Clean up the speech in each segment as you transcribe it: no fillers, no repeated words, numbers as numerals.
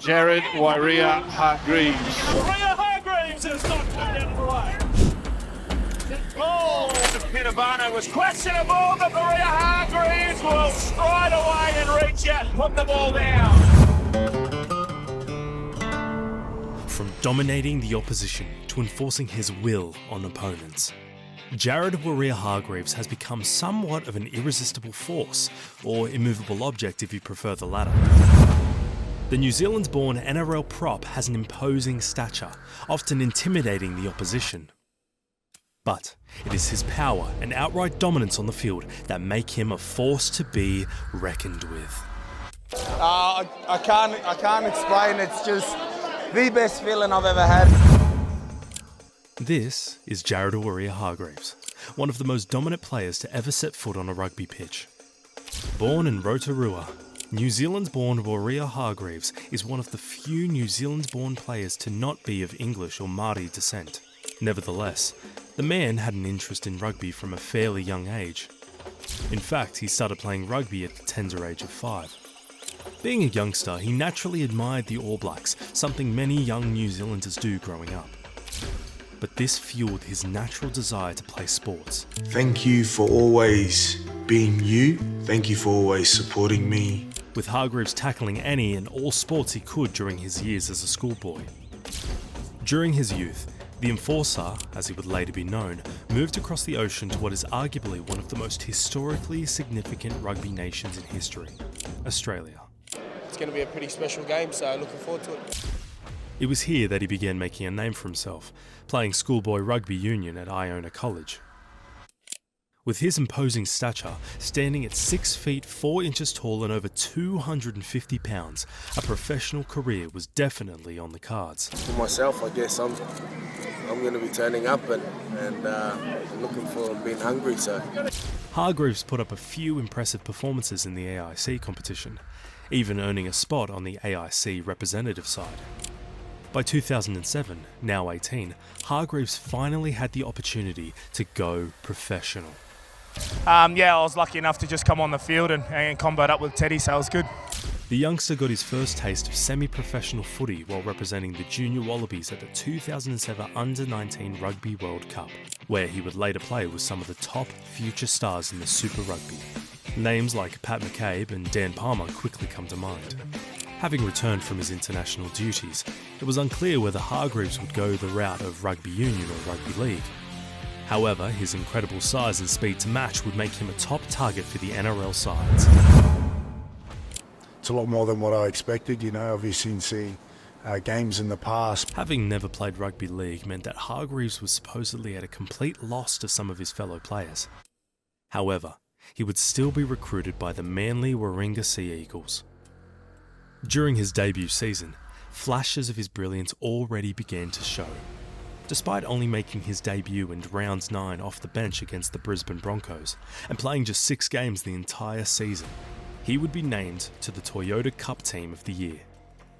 Jared Waerea-Hargreaves. Waerea-Hargreaves has knocked it out of the way. Oh, Pittavano was questionable, but Waerea-Hargreaves will stride away and reach out and put the ball down. From dominating the opposition to enforcing his will on opponents, Jared Waerea-Hargreaves has become somewhat of an irresistible force, or immovable object if you prefer the latter. The New Zealand-born NRL prop has an imposing stature, often intimidating the opposition. But it is his power and outright dominance on the field that make him a force to be reckoned with. I can't explain. It's just the best feeling I've ever had. This is Jared Waerea-Hargreaves, one of the most dominant players to ever set foot on a rugby pitch. Born in Rotorua, New Zealand-born Waerea-Hargreaves is one of the few New Zealand-born players to not be of English or Māori descent. Nevertheless, the man had an interest in rugby from a fairly young age. In fact, he started playing rugby at the tender age of 5. Being a youngster, he naturally admired the All Blacks, something many young New Zealanders do growing up. But this fueled his natural desire to play sports. Thank you for always being you. Thank you for always supporting me. With Hargreaves tackling any and all sports he could during his years as a schoolboy. During his youth, the Enforcer, as he would later be known, moved across the ocean to what is arguably one of the most historically significant rugby nations in history, Australia. It's going to be a pretty special game, so looking forward to it. It was here that he began making a name for himself, playing schoolboy rugby union at Iona College. With his imposing stature, standing at 6 feet 4 inches tall and over 250 pounds, a professional career was definitely on the cards. For myself, I guess I'm going to be turning up and looking for being hungry. So Hargreaves put up a few impressive performances in the AIC competition, even earning a spot on the AIC representative side. By 2007, now 18, Hargreaves finally had the opportunity to go professional. I was lucky enough to just come on the field and combat up with Teddy, so it was good. The youngster got his first taste of semi-professional footy while representing the Junior Wallabies at the 2007 Under-19 Rugby World Cup, where he would later play with some of the top future stars in the Super Rugby. Names like Pat McCabe and Dan Palmer quickly come to mind. Having returned from his international duties, it was unclear whether Hargreaves would go the route of rugby union or rugby league. However, his incredible size and speed to match would make him a top target for the NRL sides. It's a lot more than what I expected, obviously seeing games in the past. Having never played rugby league meant that Hargreaves was supposedly at a complete loss to some of his fellow players. However, he would still be recruited by the Manly Warringah Sea Eagles. During his debut season, flashes of his brilliance already began to show. Despite only making his debut in round 9 off the bench against the Brisbane Broncos, and playing just 6 games the entire season, he would be named to the Toyota Cup Team of the Year.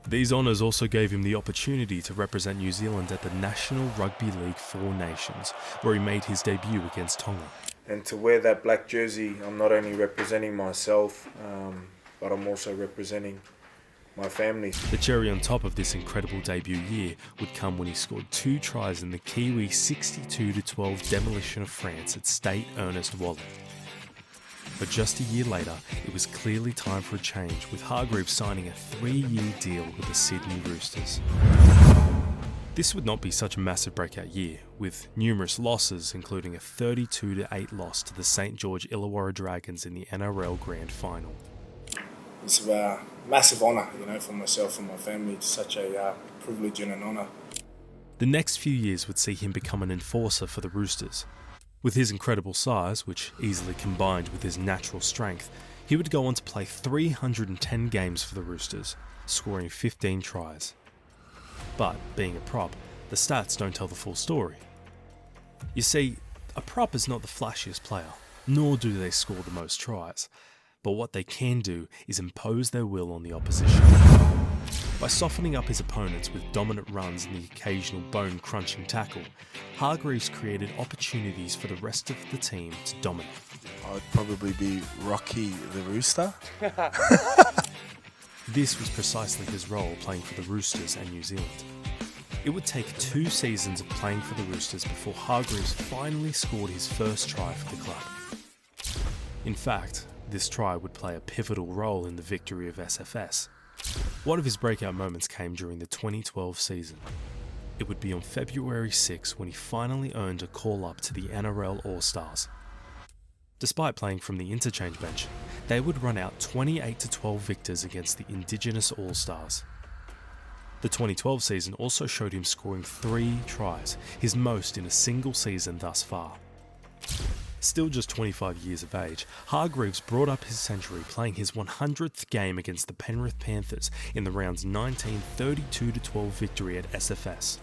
These honours also gave him the opportunity to represent New Zealand at the National Rugby League 4 Nations, where he made his debut against Tonga. And to wear that black jersey, I'm not only representing myself, but I'm also representing my family. The cherry on top of this incredible debut year would come when he scored 2 tries in the Kiwi 62-12 demolition of France at Stade Ernest Wallet. But just a year later, it was clearly time for a change, with Hargreaves signing a 3-year deal with the Sydney Roosters. This would not be such a massive breakout year, with numerous losses, including a 32-8 loss to the St George Illawarra Dragons in the NRL Grand Final. it's a massive honour, for myself and my family. It's such a privilege and an honour. The next few years would see him become an enforcer for the Roosters. With his incredible size, which easily combined with his natural strength, he would go on to play 310 games for the Roosters, scoring 15 tries. But, being a prop, the stats don't tell the full story. You see, a prop is not the flashiest player, nor do they score the most tries, but what they can do is impose their will on the opposition. By softening up his opponents with dominant runs and the occasional bone-crunching tackle, Hargreaves created opportunities for the rest of the team to dominate. I'd probably be Rocky the Rooster. This was precisely his role playing for the Roosters and New Zealand. It would take 2 seasons of playing for the Roosters before Hargreaves finally scored his first try for the club. In fact, this try would play a pivotal role in the victory of SFS. One of his breakout moments came during the 2012 season. It would be on February 6 when he finally earned a call-up to the NRL All-Stars. Despite playing from the interchange bench, they would run out 28-12 victors against the Indigenous All-Stars. The 2012 season also showed him scoring 3 tries, his most in a single season thus far. Still just 25 years of age, Hargreaves brought up his century playing his 100th game against the Penrith Panthers in the round's 1932-12 victory at SFS.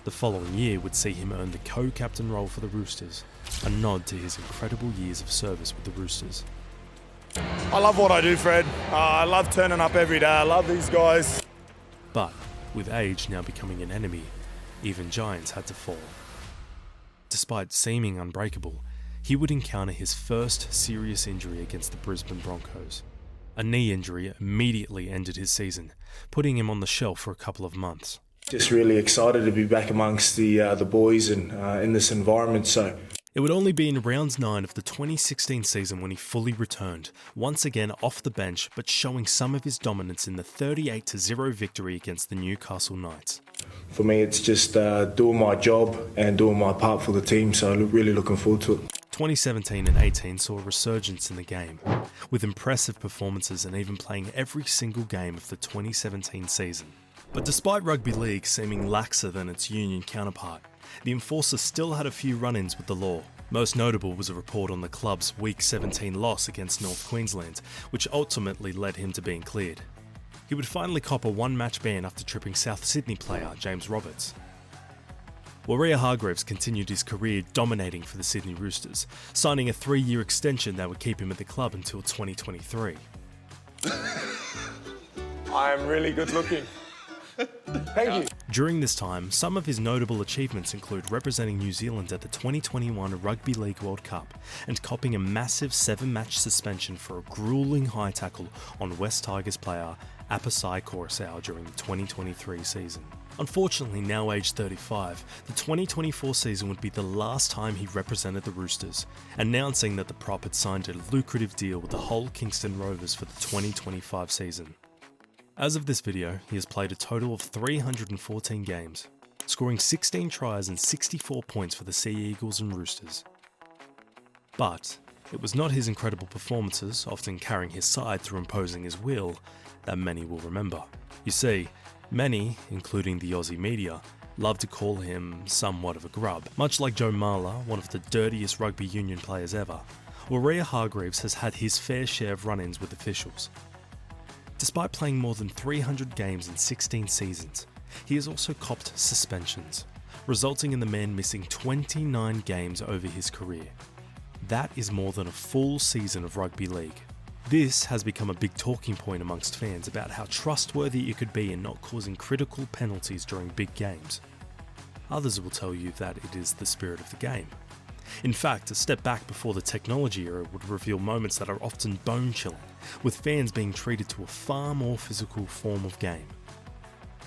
The following year would see him earn the co-captain role for the Roosters, a nod to his incredible years of service with the Roosters. I love what I do, Fred. I love turning up every day. I love these guys. But, with age now becoming an enemy, even giants had to fall. Despite seeming unbreakable, he would encounter his first serious injury against the Brisbane Broncos. A knee injury immediately ended his season, putting him on the shelf for a couple of months. Just really excited to be back amongst the boys and in this environment. So it would only be in round 9 of the 2016 season when he fully returned, once again off the bench but showing some of his dominance in the 38-0 victory against the Newcastle Knights. for me, it's just doing my job and doing my part for the team. So really looking forward to it. 2017 and 18 saw a resurgence in the game, with impressive performances and even playing every single game of the 2017 season. But despite rugby league seeming laxer than its union counterpart, the Enforcer still had a few run-ins with the law. Most notable was a report on the club's Week 17 loss against North Queensland, which ultimately led him to being cleared. He would finally cop a one-match ban after tripping South Sydney player James Roberts. Waerea-Hargreaves continued his career dominating for the Sydney Roosters, signing a 3-year extension that would keep him at the club until 2023. I am really good looking. Thank you. During this time, some of his notable achievements include representing New Zealand at the 2021 Rugby League World Cup and copping a massive 7-match suspension for a grueling high tackle on West Tigers player Apasai Coruscant during the 2023 season. Unfortunately, now aged 35, the 2024 season would be the last time he represented the Roosters, announcing that the prop had signed a lucrative deal with the Hull Kingston Rovers for the 2025 season. As of this video, he has played a total of 314 games, scoring 16 tries and 64 points for the Sea Eagles and Roosters. But it was not his incredible performances, often carrying his side through imposing his will, that many will remember. You see, many, including the Aussie media, love to call him somewhat of a grub. Much like Joe Marler, one of the dirtiest rugby union players ever, Waerea-Hargreaves has had his fair share of run-ins with officials. Despite playing more than 300 games in 16 seasons, he has also copped suspensions, resulting in the man missing 29 games over his career. That is more than a full season of rugby league. This has become a big talking point amongst fans about how trustworthy it could be in not causing critical penalties during big games. Others will tell you that it is the spirit of the game. In fact, a step back before the technology era would reveal moments that are often bone-chilling, with fans being treated to a far more physical form of game.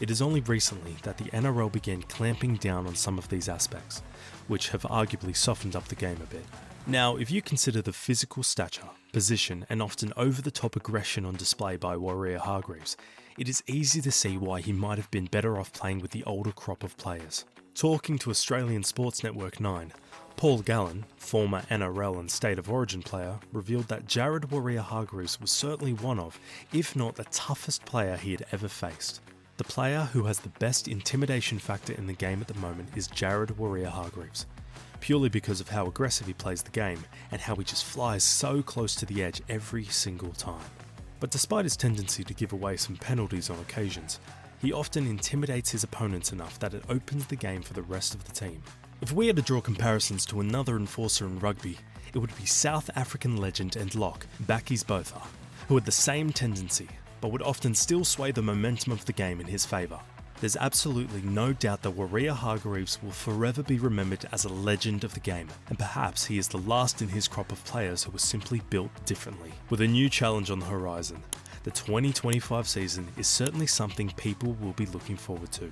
It is only recently that the NRL began clamping down on some of these aspects, which have arguably softened up the game a bit. Now, if you consider the physical stature, position, and often over-the-top aggression on display by Waerea-Hargreaves, it is easy to see why he might have been better off playing with the older crop of players. Talking to Australian Sports Network 9, Paul Gallen, former NRL and State of Origin player, revealed that Jared Waerea-Hargreaves was certainly one of, if not the toughest player he had ever faced. The player who has the best intimidation factor in the game at the moment is Jared Waerea-Hargreaves, purely because of how aggressive he plays the game and how he just flies so close to the edge every single time. But despite his tendency to give away some penalties on occasions, he often intimidates his opponents enough that it opens the game for the rest of the team. If we had to draw comparisons to another enforcer in rugby, it would be South African legend and lock Bakkies Botha, who had the same tendency, but would often still sway the momentum of the game in his favour. There's absolutely no doubt that Waerea-Hargreaves will forever be remembered as a legend of the game, and perhaps he is the last in his crop of players who were simply built differently. With a new challenge on the horizon, the 2025 season is certainly something people will be looking forward to.